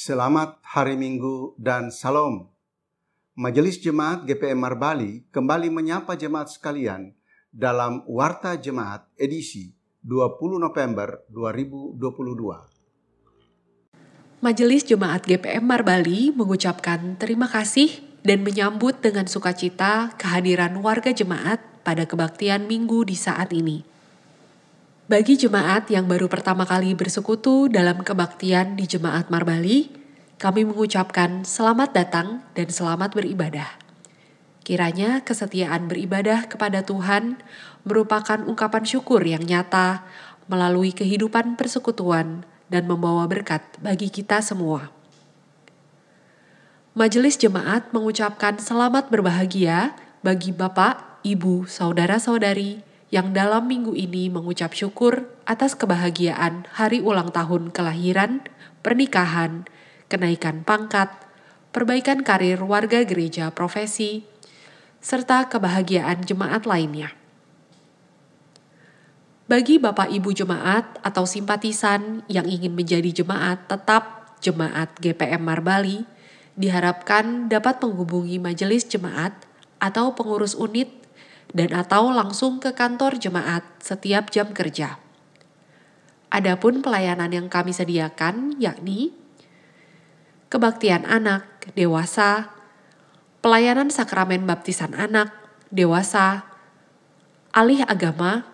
Selamat hari Minggu dan Salam. Majelis Jemaat GPM Marbali kembali menyapa jemaat sekalian dalam Warta Jemaat edisi 20 November 2022. Majelis Jemaat GPM Marbali mengucapkan terima kasih dan menyambut dengan sukacita kehadiran warga jemaat pada kebaktian Minggu di saat ini. Bagi jemaat yang baru pertama kali bersekutu dalam kebaktian di Jemaat Marbali, kami mengucapkan selamat datang dan selamat beribadah. Kiranya kesetiaan beribadah kepada Tuhan merupakan ungkapan syukur yang nyata melalui kehidupan persekutuan dan membawa berkat bagi kita semua. Majelis Jemaat mengucapkan selamat berbahagia bagi Bapak, Ibu, Saudara-saudari yang dalam minggu ini mengucap syukur atas kebahagiaan hari ulang tahun kelahiran, pernikahan, kenaikan pangkat, perbaikan karir warga gereja profesi, serta kebahagiaan jemaat lainnya. Bagi Bapak Ibu jemaat atau simpatisan yang ingin menjadi jemaat tetap Jemaat GPM Marbali, diharapkan dapat menghubungi majelis jemaat atau pengurus unit dan atau langsung ke kantor jemaat setiap jam kerja. Adapun pelayanan yang kami sediakan yakni kebaktian anak, dewasa, pelayanan sakramen baptisan anak, dewasa, alih agama,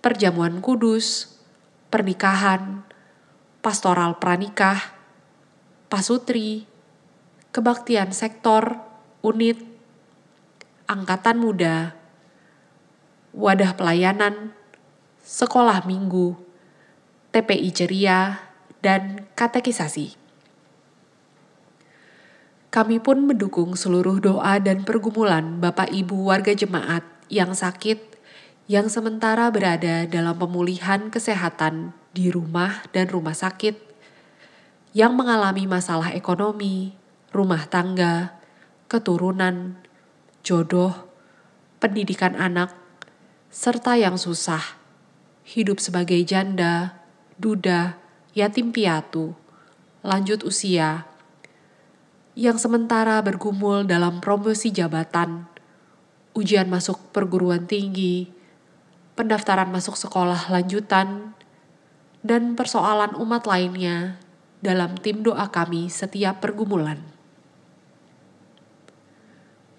perjamuan kudus, pernikahan, pastoral pranikah, pasutri, kebaktian sektor, unit, angkatan muda, wadah pelayanan, sekolah minggu, TPI ceria, dan katekisasi. Kami pun mendukung seluruh doa dan pergumulan Bapak Ibu warga jemaat yang sakit, yang sementara berada dalam pemulihan kesehatan di rumah dan rumah sakit, yang mengalami masalah ekonomi, rumah tangga, keturunan, jodoh, pendidikan anak, serta yang susah, hidup sebagai janda, duda, yatim piatu, lanjut usia, yang sementara bergumul dalam promosi jabatan, ujian masuk perguruan tinggi, pendaftaran masuk sekolah lanjutan, dan persoalan umat lainnya dalam tim doa kami setiap pergumulan.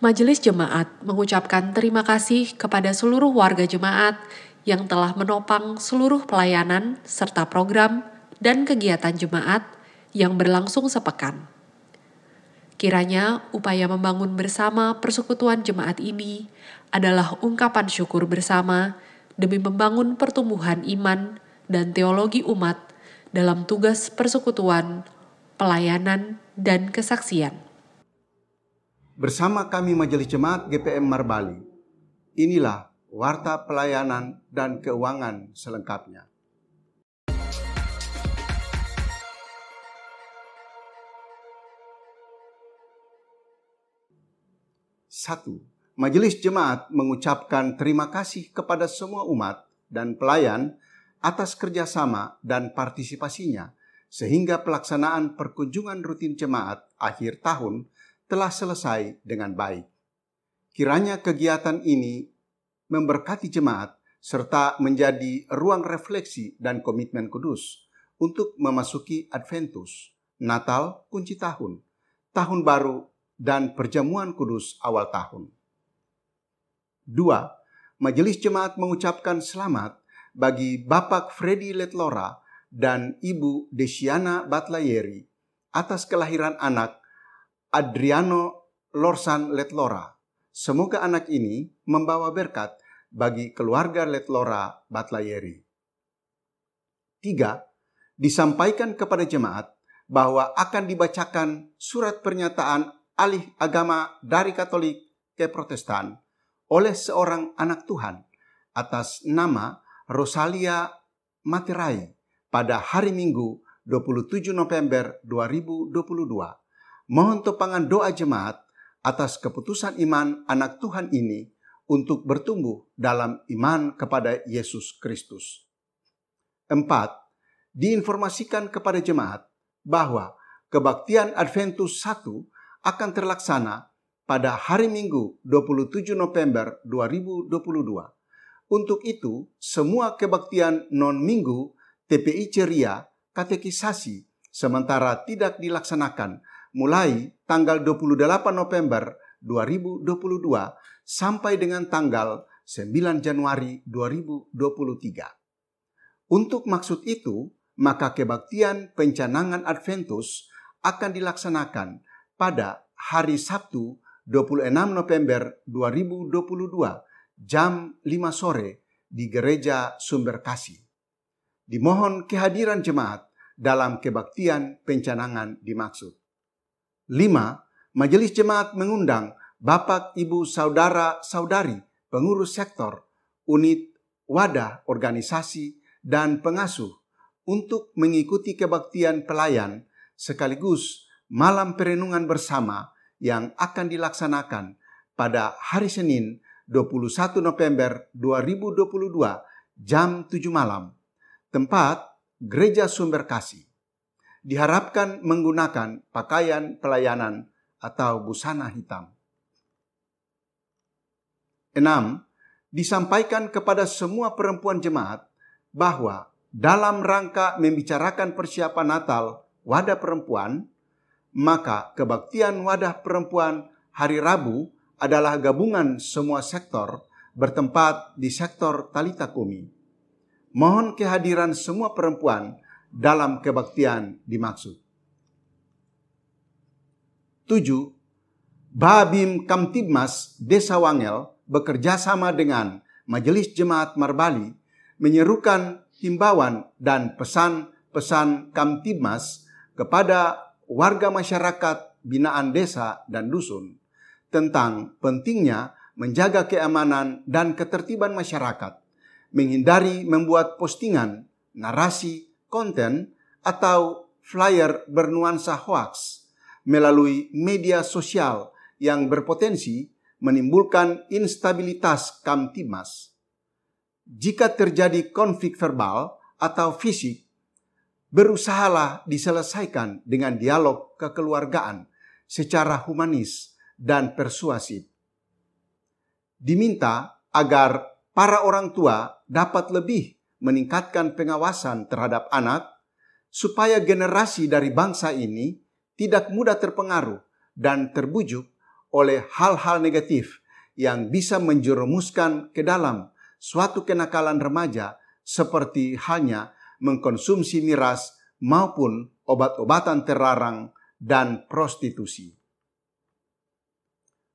Majelis Jemaat mengucapkan terima kasih kepada seluruh warga jemaat yang telah menopang seluruh pelayanan serta program dan kegiatan jemaat yang berlangsung sepekan. Kiranya upaya membangun bersama persekutuan jemaat ini adalah ungkapan syukur bersama demi membangun pertumbuhan iman dan teologi umat dalam tugas persekutuan, pelayanan, dan kesaksian. Bersama kami Majelis Jemaat GPM Marbali, inilah Warta Pelayanan dan Keuangan selengkapnya. 1. Majelis Jemaat mengucapkan terima kasih kepada semua umat dan pelayan atas kerjasama dan partisipasinya sehingga pelaksanaan perkunjungan rutin jemaat akhir tahun telah selesai dengan baik. Kiranya kegiatan ini memberkati jemaat serta menjadi ruang refleksi dan komitmen kudus untuk memasuki Adventus, Natal, kunci tahun, Tahun Baru, dan perjamuan kudus awal tahun. 2. Majelis Jemaat mengucapkan selamat bagi Bapak Freddy Letlora dan Ibu Desiana Batlayeri atas kelahiran anak Adriano Lorsan Letlora. Semoga anak ini membawa berkat bagi keluarga Letlora Batlayeri. 3. Disampaikan kepada jemaat bahwa akan dibacakan surat pernyataan alih agama dari Katolik ke Protestan oleh seorang anak Tuhan atas nama Rosalia Materai pada hari Minggu 27 November 2022. Mohon topangan doa jemaat atas keputusan iman anak Tuhan ini untuk bertumbuh dalam iman kepada Yesus Kristus. 4. Diinformasikan kepada jemaat bahwa kebaktian Adventus 1 akan terlaksana pada hari Minggu 27 November 2022. Untuk itu, semua kebaktian non-minggu TPI Ceria katekisasi sementara tidak dilaksanakan mulai tanggal 28 November 2022 sampai dengan tanggal 9 Januari 2023. Untuk maksud itu, maka kebaktian pencanangan Adventus akan dilaksanakan pada hari Sabtu 26 November 2022 jam 5 sore di Gereja Sumber Kasih. Dimohon kehadiran jemaat dalam kebaktian pencanangan dimaksud. 5. Majelis Jemaat mengundang Bapak, Ibu, Saudara, Saudari, pengurus sektor, unit, wadah, organisasi, dan pengasuh untuk mengikuti kebaktian pelayan sekaligus malam perenungan bersama yang akan dilaksanakan pada hari Senin 21 November 2022 jam 7 malam. Tempat Gereja Sumber Kasih. Diharapkan menggunakan pakaian pelayanan atau busana hitam. 6. Disampaikan kepada semua perempuan jemaat bahwa dalam rangka membicarakan persiapan Natal Wadah Perempuan, maka kebaktian Wadah Perempuan hari Rabu adalah gabungan semua sektor bertempat di sektor Talita Kumi. Mohon kehadiran semua perempuan dalam kebaktian dimaksud. 7. Babim Kamtibmas Desa Wangel bekerja sama dengan Majelis Jemaat Marbali menyerukan himbauan dan pesan-pesan Kamtibmas kepada warga masyarakat binaan desa dan dusun tentang pentingnya menjaga keamanan dan ketertiban masyarakat, menghindari membuat postingan, narasi, konten, atau flyer bernuansa hoaks melalui media sosial yang berpotensi menimbulkan instabilitas Kamtibmas. Jika terjadi konflik verbal atau fisik, berusahalah diselesaikan dengan dialog kekeluargaan secara humanis dan persuasif. Diminta agar para orang tua dapat lebih meningkatkan pengawasan terhadap anak supaya generasi dari bangsa ini tidak mudah terpengaruh dan terbujuk oleh hal-hal negatif yang bisa menjerumuskan ke dalam suatu kenakalan remaja seperti halnya mengkonsumsi miras maupun obat-obatan terlarang dan prostitusi.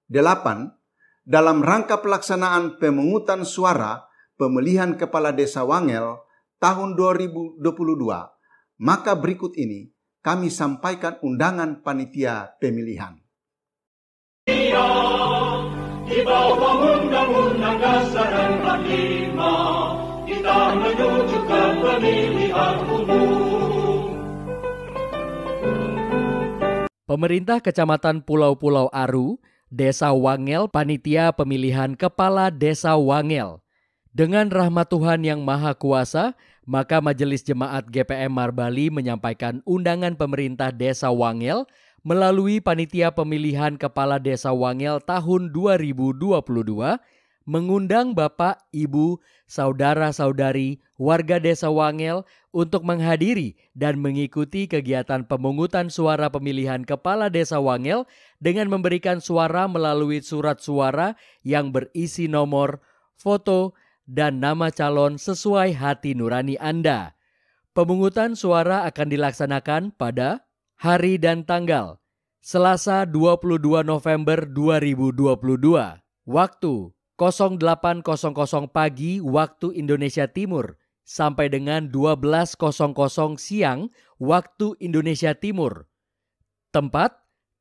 8. Dalam rangka pelaksanaan pemungutan suara pemilihan Kepala Desa Wangel tahun 2022, maka berikut ini kami sampaikan undangan panitia pemilihan. Di bawah Undang-Undang Dasar 45, kita menuju ke pemilihan umum. Pemerintah Kecamatan Pulau-Pulau Aru, Desa Wangel, Panitia Pemilihan Kepala Desa Wangel. Dengan rahmat Tuhan yang Maha Kuasa, maka Majelis Jemaat GPM Marbali menyampaikan undangan pemerintah Desa Wangel melalui Panitia Pemilihan Kepala Desa Wangel tahun 2022 mengundang Bapak, Ibu, Saudara-saudari warga Desa Wangel untuk menghadiri dan mengikuti kegiatan pemungutan suara pemilihan Kepala Desa Wangel dengan memberikan suara melalui surat suara yang berisi nomor, foto, dan nama calon sesuai hati nurani Anda. Pemungutan suara akan dilaksanakan pada hari dan tanggal Selasa 22 November 2022. Waktu 08.00 pagi waktu Indonesia Timur sampai dengan 12.00 siang waktu Indonesia Timur. Tempat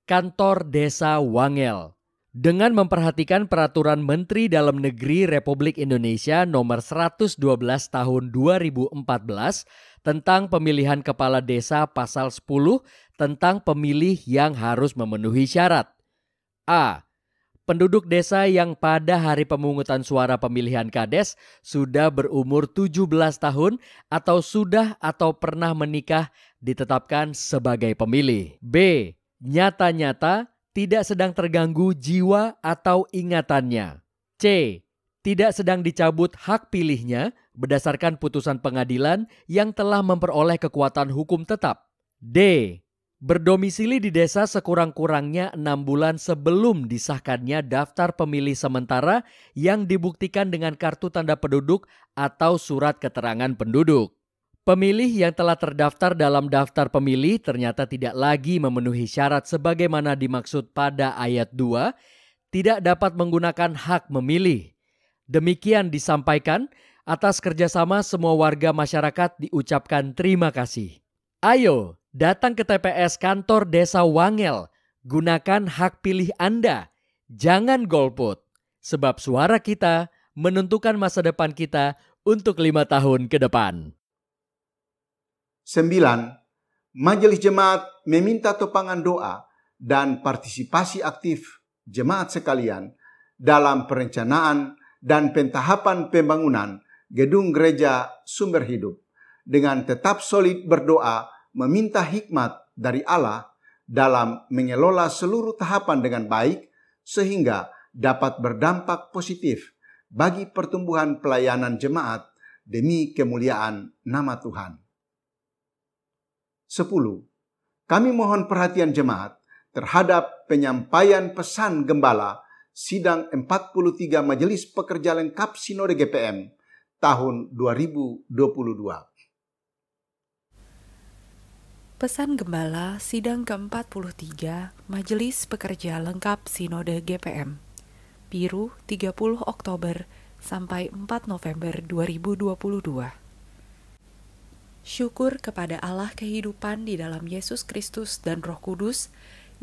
Kantor Desa Wangel. Dengan memperhatikan Peraturan Menteri Dalam Negeri Republik Indonesia Nomor 112 Tahun 2014 tentang Pemilihan Kepala Desa Pasal 10 tentang pemilih yang harus memenuhi syarat. A. Penduduk desa yang pada hari pemungutan suara pemilihan Kades sudah berumur 17 tahun atau sudah atau pernah menikah ditetapkan sebagai pemilih. B. Nyata-nyata tidak sedang terganggu jiwa atau ingatannya. C. Tidak sedang dicabut hak pilihnya berdasarkan putusan pengadilan yang telah memperoleh kekuatan hukum tetap. D. Berdomisili di desa sekurang-kurangnya 6 bulan sebelum disahkannya daftar pemilih sementara yang dibuktikan dengan kartu tanda penduduk atau surat keterangan penduduk. Pemilih yang telah terdaftar dalam daftar pemilih ternyata tidak lagi memenuhi syarat sebagaimana dimaksud pada ayat 2, tidak dapat menggunakan hak memilih. Demikian disampaikan, atas kerjasama semua warga masyarakat diucapkan terima kasih. Ayo, datang ke TPS kantor Desa Wangel, gunakan hak pilih Anda. Jangan golput, sebab suara kita menentukan masa depan kita untuk 5 tahun ke depan. 9. Majelis Jemaat meminta topangan doa dan partisipasi aktif jemaat sekalian dalam perencanaan dan pentahapan pembangunan gedung gereja Sumber Hidup dengan tetap solid berdoa meminta hikmat dari Allah dalam mengelola seluruh tahapan dengan baik sehingga dapat berdampak positif bagi pertumbuhan pelayanan jemaat demi kemuliaan nama Tuhan. 10. Kami mohon perhatian jemaat terhadap penyampaian pesan gembala Sidang 43 Majelis Pekerja Lengkap Sinode GPM tahun 2022. Pesan Gembala Sidang ke-43 Majelis Pekerja Lengkap Sinode GPM, Biru 30 Oktober sampai 4 November 2022. Syukur kepada Allah kehidupan di dalam Yesus Kristus dan Roh Kudus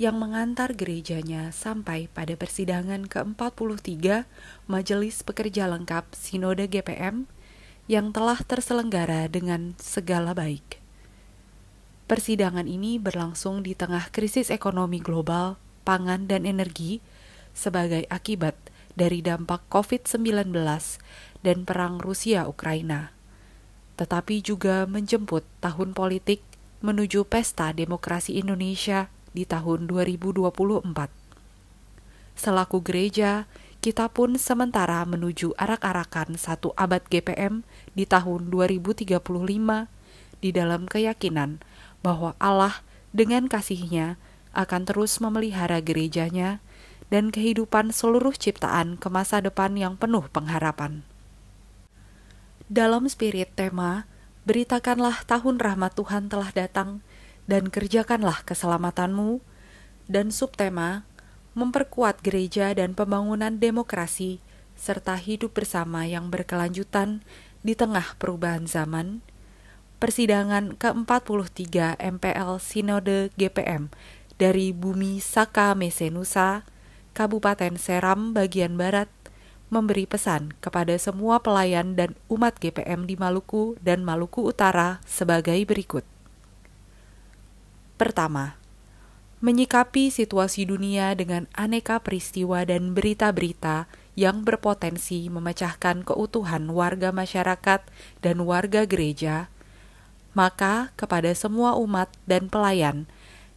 yang mengantar gerejanya sampai pada persidangan ke-43 Majelis Pekerja Lengkap Sinode GPM yang telah terselenggara dengan segala baik. Persidangan ini berlangsung di tengah krisis ekonomi global, pangan dan energi sebagai akibat dari dampak COVID-19 dan perang Rusia-Ukraina, tetapi juga menjemput tahun politik menuju pesta demokrasi Indonesia di tahun 2024. Selaku gereja, kita pun sementara menuju arak-arakan 1 abad GPM di tahun 2035 di dalam keyakinan bahwa Allah dengan kasih-Nya akan terus memelihara gerejanya dan kehidupan seluruh ciptaan ke masa depan yang penuh pengharapan. Dalam spirit tema, beritakanlah tahun rahmat Tuhan telah datang dan kerjakanlah keselamatanmu, dan subtema, memperkuat gereja dan pembangunan demokrasi, serta hidup bersama yang berkelanjutan di tengah perubahan zaman. Persidangan ke-43 MPL Sinode GPM dari Bumi Saka Mesenusa, Kabupaten Seram bagian Barat, memberi pesan kepada semua pelayan dan umat GPM di Maluku dan Maluku Utara sebagai berikut. Pertama, menyikapi situasi dunia dengan aneka peristiwa dan berita-berita yang berpotensi memecahkan keutuhan warga masyarakat dan warga gereja, maka kepada semua umat dan pelayan,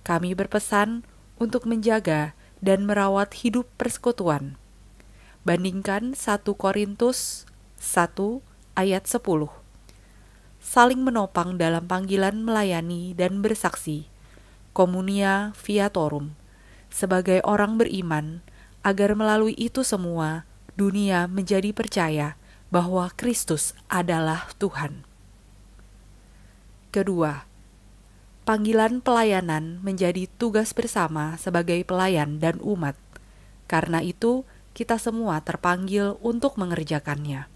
kami berpesan untuk menjaga dan merawat hidup persekutuan. Bandingkan 1 Korintus 1 ayat 10. Saling menopang dalam panggilan melayani dan bersaksi, Communia Viatorum, sebagai orang beriman, agar melalui itu semua dunia menjadi percaya bahwa Kristus adalah Tuhan. Kedua, panggilan pelayanan menjadi tugas bersama sebagai pelayan dan umat. Karena itu, kita semua terpanggil untuk mengerjakannya.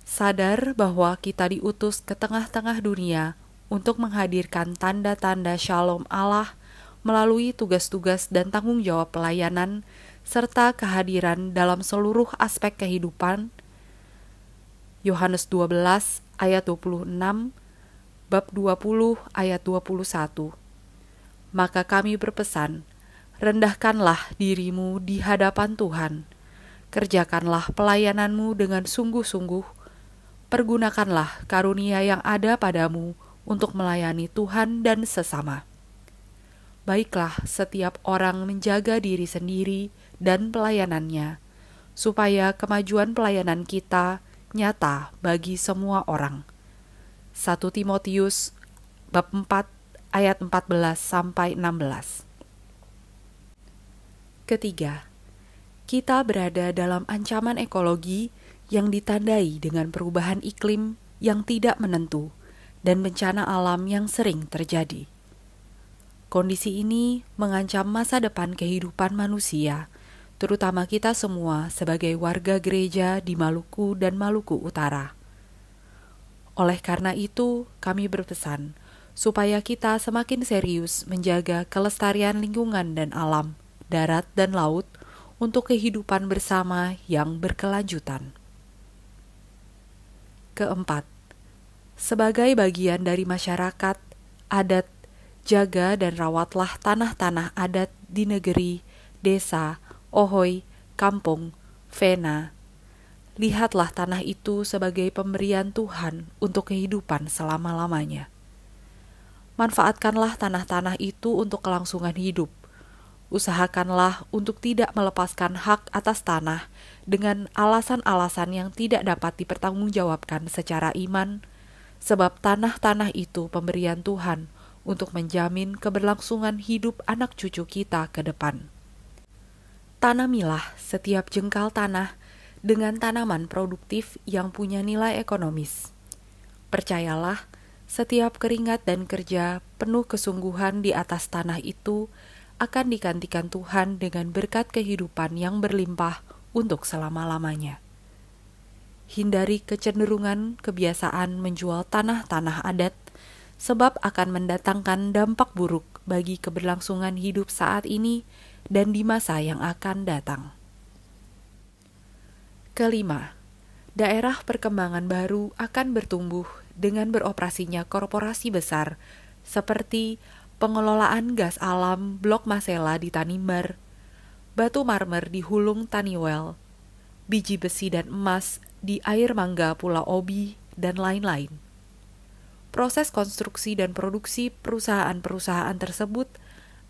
Sadar bahwa kita diutus ke tengah-tengah dunia untuk menghadirkan tanda-tanda shalom Allah melalui tugas-tugas dan tanggung jawab pelayanan serta kehadiran dalam seluruh aspek kehidupan. Yohanes 12 ayat 26, bab 20 ayat 21. Maka kami berpesan, rendahkanlah dirimu di hadapan Tuhan, kerjakanlah pelayananmu dengan sungguh-sungguh, pergunakanlah karunia yang ada padamu untuk melayani Tuhan dan sesama. Baiklah setiap orang menjaga diri sendiri dan pelayanannya, supaya kemajuan pelayanan kita nyata bagi semua orang. 1 Timotius bab 4 ayat 14-16. Ketiga, kita berada dalam ancaman ekologi yang ditandai dengan perubahan iklim yang tidak menentu dan bencana alam yang sering terjadi. Kondisi ini mengancam masa depan kehidupan manusia, terutama kita semua sebagai warga gereja di Maluku dan Maluku Utara. Oleh karena itu, kami berpesan supaya kita semakin serius menjaga kelestarian lingkungan dan alam, darat dan laut, untuk kehidupan bersama yang berkelanjutan. Keempat, sebagai bagian dari masyarakat, adat, jaga dan rawatlah tanah-tanah adat di negeri, desa, ohoy, kampung, vena. Lihatlah tanah itu sebagai pemberian Tuhan untuk kehidupan selama-lamanya. Manfaatkanlah tanah-tanah itu untuk kelangsungan hidup. Usahakanlah untuk tidak melepaskan hak atas tanah dengan alasan-alasan yang tidak dapat dipertanggungjawabkan secara iman, sebab tanah-tanah itu pemberian Tuhan untuk menjamin keberlangsungan hidup anak cucu kita ke depan. Tanamilah setiap jengkal tanah dengan tanaman produktif yang punya nilai ekonomis. Percayalah, setiap keringat dan kerja penuh kesungguhan di atas tanah itu akan digantikan Tuhan dengan berkat kehidupan yang berlimpah untuk selama-lamanya. Hindari kecenderungan kebiasaan menjual tanah-tanah adat, sebab akan mendatangkan dampak buruk bagi keberlangsungan hidup saat ini dan di masa yang akan datang. Kelima, daerah perkembangan baru akan bertumbuh dengan beroperasinya korporasi besar seperti pengelolaan gas alam Blok Masela di Tanimbar, batu marmer di Hulung Taniwel, biji besi dan emas di Air Mangga Pulau Obi, dan lain-lain. Proses konstruksi dan produksi perusahaan-perusahaan tersebut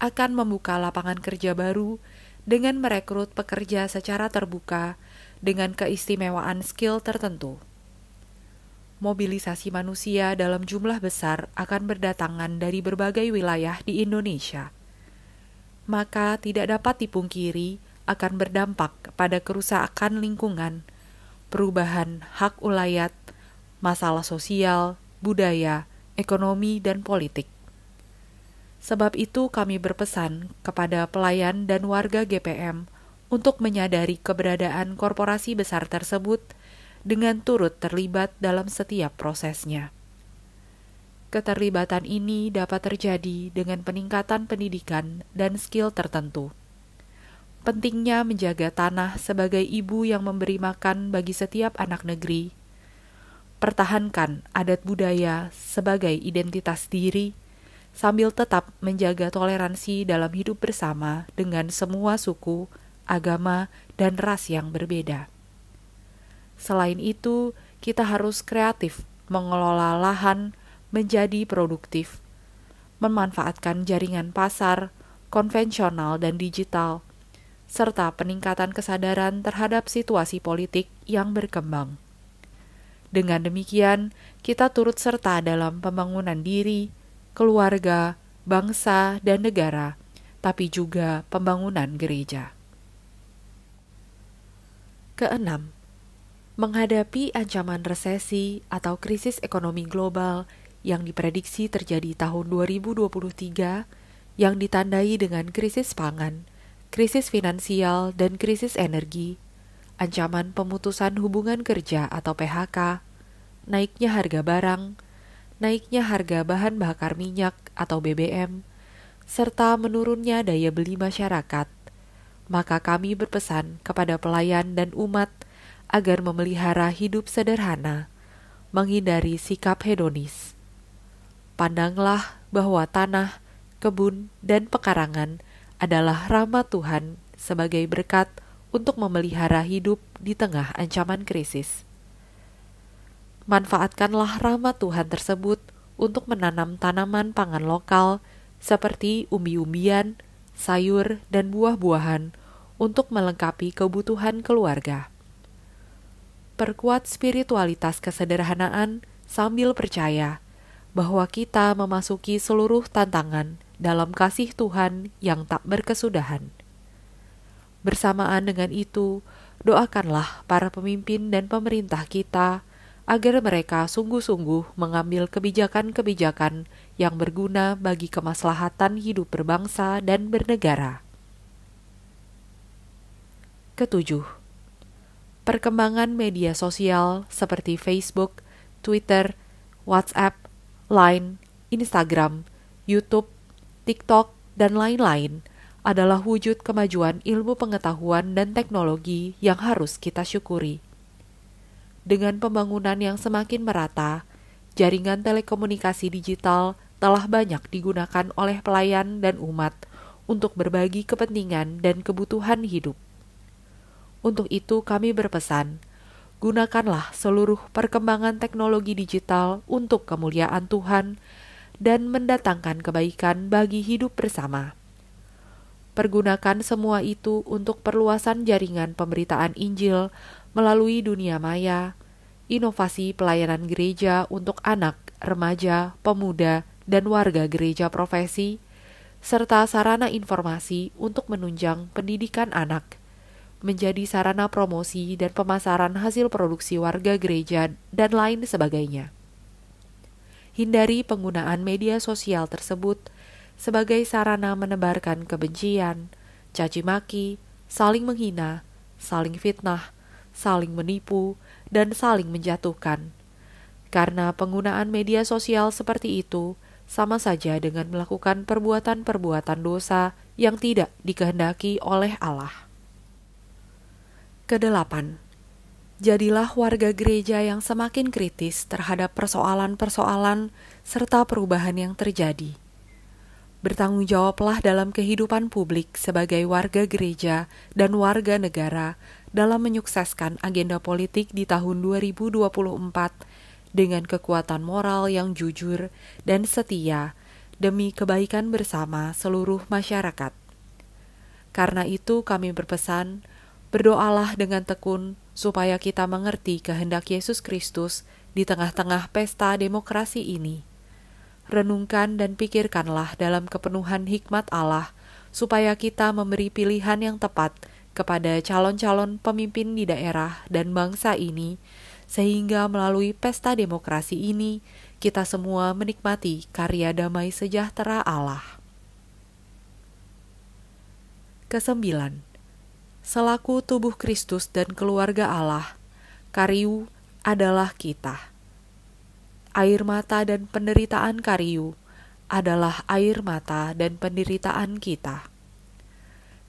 akan membuka lapangan kerja baru dengan merekrut pekerja secara terbuka dengan keistimewaan skill tertentu. Mobilisasi manusia dalam jumlah besar akan berdatangan dari berbagai wilayah di Indonesia. Maka tidak dapat dipungkiri akan berdampak pada kerusakan lingkungan, perubahan hak ulayat, masalah sosial, budaya, ekonomi, dan politik. Sebab itu kami berpesan kepada pelayan dan warga GPM untuk menyadari keberadaan korporasi besar tersebut dengan turut terlibat dalam setiap prosesnya. Keterlibatan ini dapat terjadi dengan peningkatan pendidikan dan skill tertentu. Pentingnya menjaga tanah sebagai ibu yang memberi makan bagi setiap anak negeri. Pertahankan adat budaya sebagai identitas diri, sambil tetap menjaga toleransi dalam hidup bersama dengan semua suku, agama, dan ras yang berbeda. Selain itu, kita harus kreatif mengelola lahan menjadi produktif, memanfaatkan jaringan pasar, konvensional dan digital, serta peningkatan kesadaran terhadap situasi politik yang berkembang. Dengan demikian, kita turut serta dalam pembangunan diri, keluarga, bangsa, dan negara, tapi juga pembangunan gereja. Keenam, menghadapi ancaman resesi atau krisis ekonomi global yang diprediksi terjadi tahun 2023 yang ditandai dengan krisis pangan, krisis finansial, dan krisis energi, ancaman pemutusan hubungan kerja atau PHK, naiknya harga barang, naiknya harga bahan bakar minyak atau BBM, serta menurunnya daya beli masyarakat, maka kami berpesan kepada pelayan dan umat agar memelihara hidup sederhana, menghindari sikap hedonis. Pandanglah bahwa tanah, kebun, dan pekarangan adalah rahmat Tuhan sebagai berkat untuk memelihara hidup di tengah ancaman krisis. Manfaatkanlah rahmat Tuhan tersebut untuk menanam tanaman pangan lokal seperti umbi-umbian, sayur, dan buah-buahan untuk melengkapi kebutuhan keluarga. Perkuat spiritualitas kesederhanaan sambil percaya bahwa kita memasuki seluruh tantangan dalam kasih Tuhan yang tak berkesudahan. Bersamaan dengan itu, doakanlah para pemimpin dan pemerintah kita agar mereka sungguh-sungguh mengambil kebijakan-kebijakan yang berguna bagi kemaslahatan hidup berbangsa dan bernegara. Ketujuh, perkembangan media sosial seperti Facebook, Twitter, WhatsApp, Line, Instagram, YouTube, TikTok, dan lain-lain adalah wujud kemajuan ilmu pengetahuan dan teknologi yang harus kita syukuri. Dengan pembangunan yang semakin merata, jaringan telekomunikasi digital telah banyak digunakan oleh pelayan dan umat untuk berbagi kepentingan dan kebutuhan hidup. Untuk itu kami berpesan, gunakanlah seluruh perkembangan teknologi digital untuk kemuliaan Tuhan dan mendatangkan kebaikan bagi hidup bersama. Pergunakan semua itu untuk perluasan jaringan pemberitaan Injil melalui dunia maya, inovasi pelayanan gereja untuk anak, remaja, pemuda, dan warga gereja profesi, serta sarana informasi untuk menunjang pendidikan anak, menjadi sarana promosi dan pemasaran hasil produksi warga gereja, dan lain sebagainya. Hindari penggunaan media sosial tersebut sebagai sarana menebarkan kebencian, caci maki, saling menghina, saling fitnah, saling menipu, dan saling menjatuhkan. Karena penggunaan media sosial seperti itu sama saja dengan melakukan perbuatan-perbuatan dosa yang tidak dikehendaki oleh Allah. Kedelapan, jadilah warga gereja yang semakin kritis terhadap persoalan-persoalan serta perubahan yang terjadi. Bertanggung jawablah dalam kehidupan publik sebagai warga gereja dan warga negara dalam menyukseskan agenda politik di tahun 2024 dengan kekuatan moral yang jujur dan setia demi kebaikan bersama seluruh masyarakat. Karena itu kami berpesan, berdoalah dengan tekun supaya kita mengerti kehendak Yesus Kristus di tengah-tengah pesta demokrasi ini. Renungkan dan pikirkanlah dalam kepenuhan hikmat Allah, supaya kita memberi pilihan yang tepat kepada calon-calon pemimpin di daerah dan bangsa ini, sehingga melalui pesta demokrasi ini, kita semua menikmati karya damai sejahtera Allah. Kesembilan, selaku tubuh Kristus dan keluarga Allah, Kariu adalah kita. Air mata dan penderitaan Kariu adalah air mata dan penderitaan kita.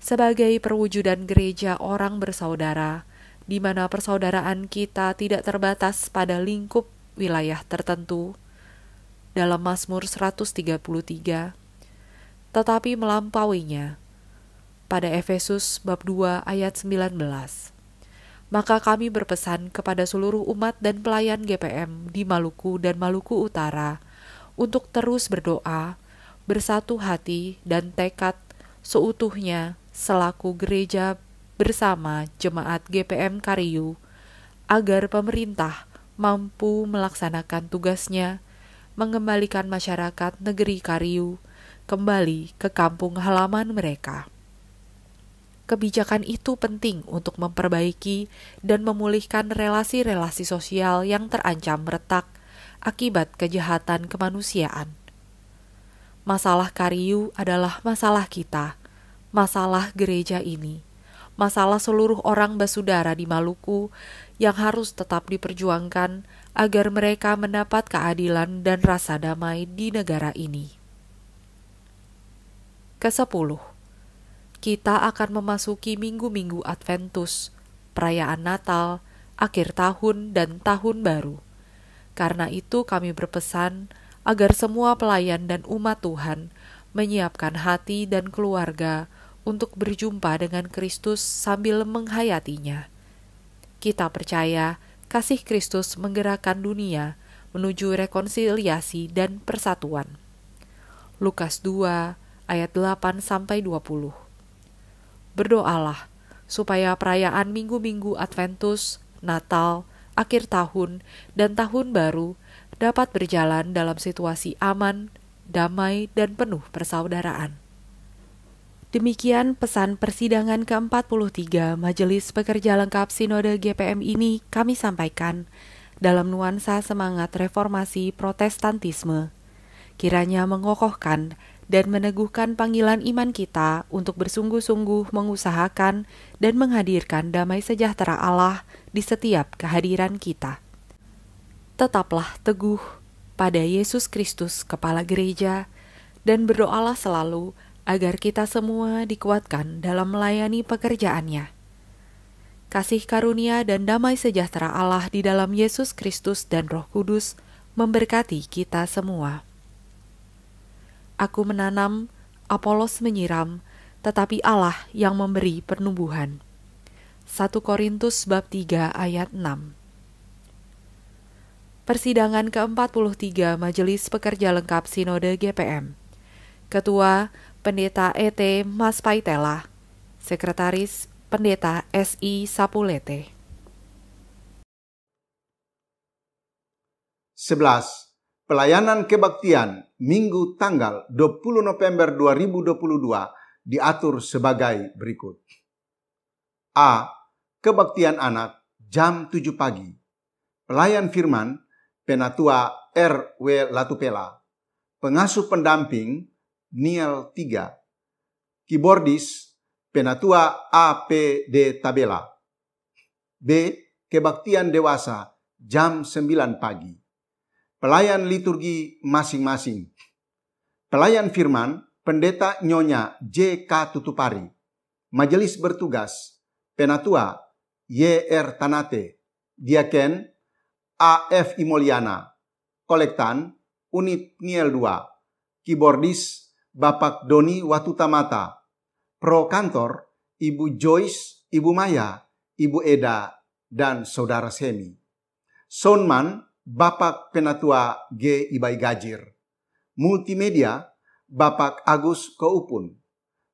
Sebagai perwujudan gereja orang bersaudara, di mana persaudaraan kita tidak terbatas pada lingkup wilayah tertentu, dalam Mazmur 133, tetapi melampauinya, pada Efesus bab 2 ayat 19. Maka kami berpesan kepada seluruh umat dan pelayan GPM di Maluku dan Maluku Utara untuk terus berdoa, bersatu hati dan tekad seutuhnya selaku gereja bersama jemaat GPM Kariu, agar pemerintah mampu melaksanakan tugasnya, mengembalikan masyarakat negeri Kariu kembali ke kampung halaman mereka. Kebijakan itu penting untuk memperbaiki dan memulihkan relasi-relasi sosial yang terancam retak akibat kejahatan kemanusiaan. Masalah Kariu adalah masalah kita, masalah gereja ini, masalah seluruh orang basudara di Maluku yang harus tetap diperjuangkan agar mereka mendapat keadilan dan rasa damai di negara ini. Ke-10, kita akan memasuki minggu-minggu Adventus, perayaan Natal, akhir tahun, dan tahun baru. Karena itu kami berpesan agar semua pelayan dan umat Tuhan menyiapkan hati dan keluarga untuk berjumpa dengan Kristus sambil menghayatinya. Kita percaya kasih Kristus menggerakkan dunia menuju rekonsiliasi dan persatuan. Lukas 2 ayat 8-20. Berdoalah supaya perayaan minggu-minggu Adventus, Natal, akhir tahun, dan tahun baru dapat berjalan dalam situasi aman, damai, dan penuh persaudaraan. Demikian pesan persidangan ke-43 Majelis Pekerja Lengkap Sinode GPM ini kami sampaikan dalam nuansa semangat reformasi Protestantisme. Kiranya mengokohkan dan meneguhkan panggilan iman kita untuk bersungguh-sungguh mengusahakan dan menghadirkan damai sejahtera Allah di setiap kehadiran kita. Tetaplah teguh pada Yesus Kristus, Kepala Gereja, dan berdoalah selalu agar kita semua dikuatkan dalam melayani pekerjaannya. Kasih karunia dan damai sejahtera Allah di dalam Yesus Kristus dan Roh Kudus memberkati kita semua. Aku menanam, Apolos menyiram, tetapi Allah yang memberi pertumbuhan. 1 Korintus bab 3 ayat 6. Persidangan ke-43 Majelis Pekerja Lengkap Sinode GPM. Ketua Pendeta E.T. Mas Paitela, Sekretaris Pendeta S.I. Sapulete. 11. Pelayanan kebaktian Minggu tanggal 20 November 2022 diatur sebagai berikut. A. Kebaktian anak jam 7 pagi. Pelayan firman Penatua R.W. Latupela. Pengasuh pendamping Niel 3. Keyboardis Penatua A.P.D. Tabela. B. Kebaktian dewasa jam 9 pagi. Pelayan liturgi masing-masing. Pelayan firman Pendeta Nyonya J.K. Tutupari. Majelis bertugas Penatua Y.R. Tanate. Diaken A.F. Imoliana. Kolektan Unit Niel 2. Keyboardis Bapak Doni Watutamata. Pro kantor Ibu Joyce, Ibu Maya, Ibu Eda, dan Saudara Semi. Soundman Bapak Penatua G. Ibai Gajir. Multimedia Bapak Agus Koupun.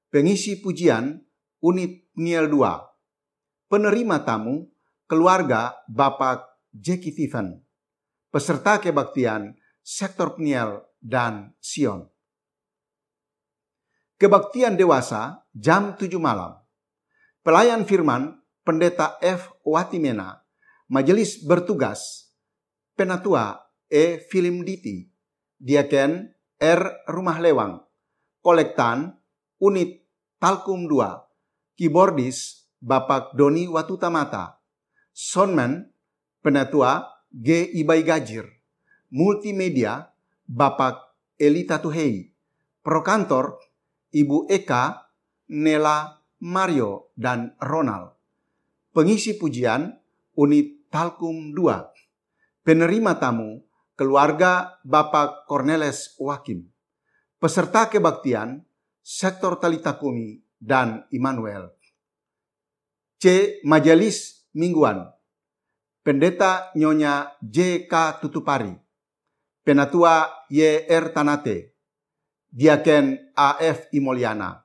Pengisi pujian Unit Niel 2. Penerima tamu keluarga Bapak Jackie Tiffen. Peserta kebaktian Sektor Peniel dan Sion. Kebaktian dewasa jam 7 malam. Pelayan firman Pendeta F. Watimena. Majelis bertugas Penatua E. Filimditi. Diaken R. Rumah Lewang. Kolektan Unit Talkum 2. Keyboardis Bapak Doni Watutamata. Soundman Penatua G. Ibai Gajir. Multimedia Bapak Elita Tuhei. Prokantor Ibu Eka, Nela, Mario, dan Ronald. Pengisi pujian Unit Talkum 2. Penerima tamu keluarga Bapak Cornelis Wakim. Peserta kebaktian Sektor Talitakumi dan Immanuel. C. Majelis Mingguan. Pendeta Nyonya J.K. Tutupari. Penatua Y.R. Tanate. Diaken A.F. Imoliana.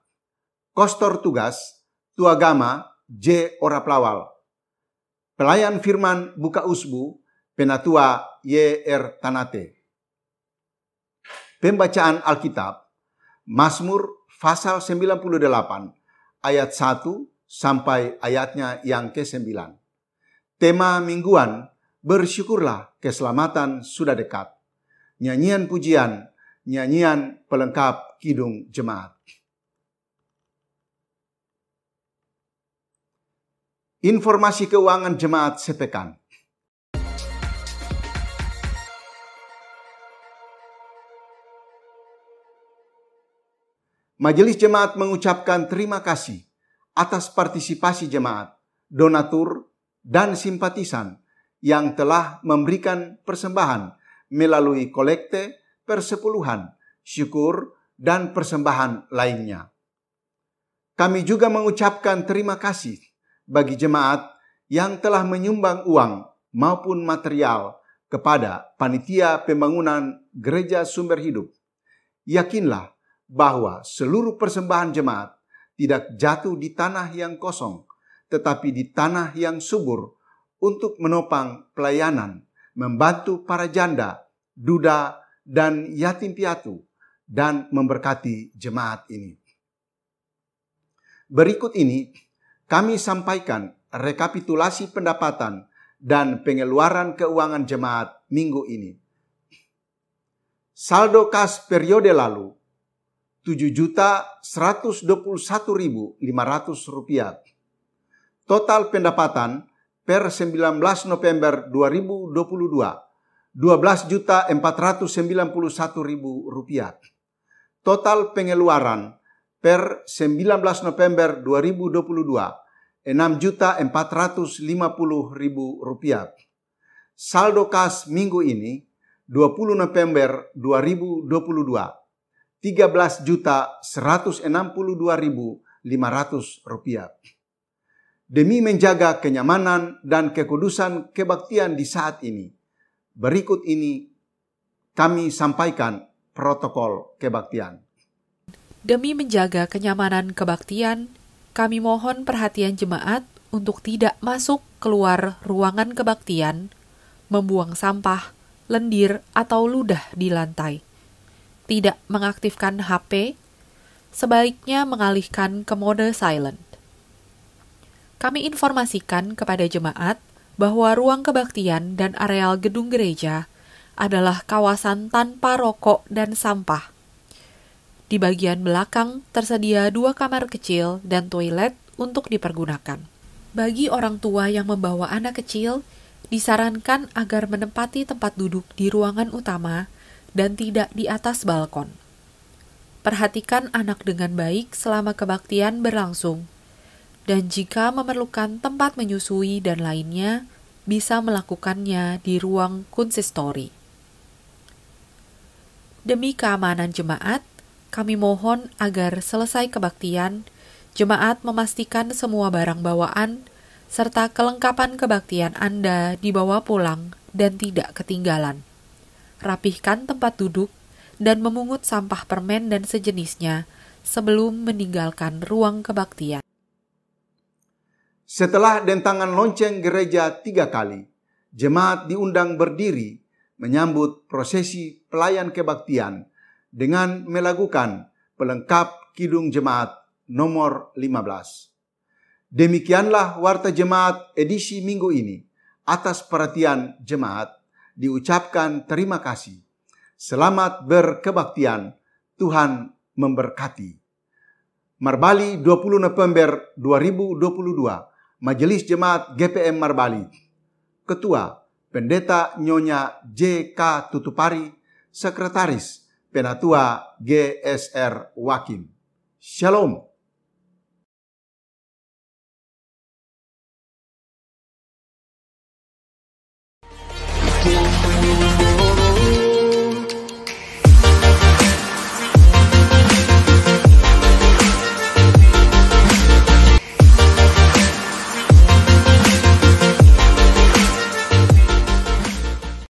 Kostor tugas Tuagama J. Oraplawal. Pelayan firman Buka Usbu Penatua Y.R. Tanate. Pembacaan Alkitab Mazmur pasal 98 ayat 1 sampai ayatnya yang ke-9. Tema mingguan bersyukurlah keselamatan sudah dekat. Nyanyian pujian, nyanyian pelengkap kidung jemaat. Informasi keuangan jemaat sepekan. Majelis Jemaat mengucapkan terima kasih atas partisipasi jemaat, donatur, dan simpatisan yang telah memberikan persembahan melalui kolekte, persepuluhan, syukur, dan persembahan lainnya. Kami juga mengucapkan terima kasih bagi jemaat yang telah menyumbang uang maupun material kepada Panitia Pembangunan Gereja Sumber Hidup. Yakinlah bahwa seluruh persembahan jemaat tidak jatuh di tanah yang kosong, tetapi di tanah yang subur untuk menopang pelayanan, membantu para janda, duda, dan yatim piatu, dan memberkati jemaat ini. Berikut ini kami sampaikan rekapitulasi pendapatan dan pengeluaran keuangan jemaat minggu ini. Saldo kas periode lalu Rp7.121.500. Total pendapatan per 19 November 2022 Rp12.491.000. Total pengeluaran per 19 November 2022 Rp6.450.000. Saldo kas minggu ini 20 November 2022 Rp13.162.500. Demi menjaga kenyamanan dan kekudusan kebaktian di saat ini, berikut ini kami sampaikan protokol kebaktian. Demi menjaga kenyamanan kebaktian, kami mohon perhatian jemaat untuk tidak masuk keluar ruangan kebaktian, membuang sampah, lendir, atau ludah di lantai. Tidak mengaktifkan HP, sebaiknya mengalihkan ke mode silent. Kami informasikan kepada jemaat bahwa ruang kebaktian dan areal gedung gereja adalah kawasan tanpa rokok dan sampah. Di bagian belakang tersedia 2 kamar kecil dan toilet untuk dipergunakan. Bagi orang tua yang membawa anak kecil, disarankan agar menempati tempat duduk di ruangan utama dan tidak di atas balkon. Perhatikan anak dengan baik selama kebaktian berlangsung, dan jika memerlukan tempat menyusui dan lainnya, bisa melakukannya di ruang konsistori. Demi keamanan jemaat, kami mohon agar selesai kebaktian, jemaat memastikan semua barang bawaan serta kelengkapan kebaktian Anda dibawa pulang dan tidak ketinggalan. Rapihkan tempat duduk dan memungut sampah permen dan sejenisnya sebelum meninggalkan ruang kebaktian. Setelah dentangan lonceng gereja 3 kali, jemaat diundang berdiri menyambut prosesi pelayan kebaktian dengan melakukan pelengkap kidung jemaat nomor 15. Demikianlah warta jemaat edisi minggu ini. Atas perhatian jemaat, diucapkan terima kasih. Selamat berkebaktian, Tuhan memberkati. Marbali 20 November 2022, Majelis Jemaat GPM Marbali. Ketua, Pendeta Nyonya J.K. Tutupari, Sekretaris, Penatua GSR Wakim. Shalom.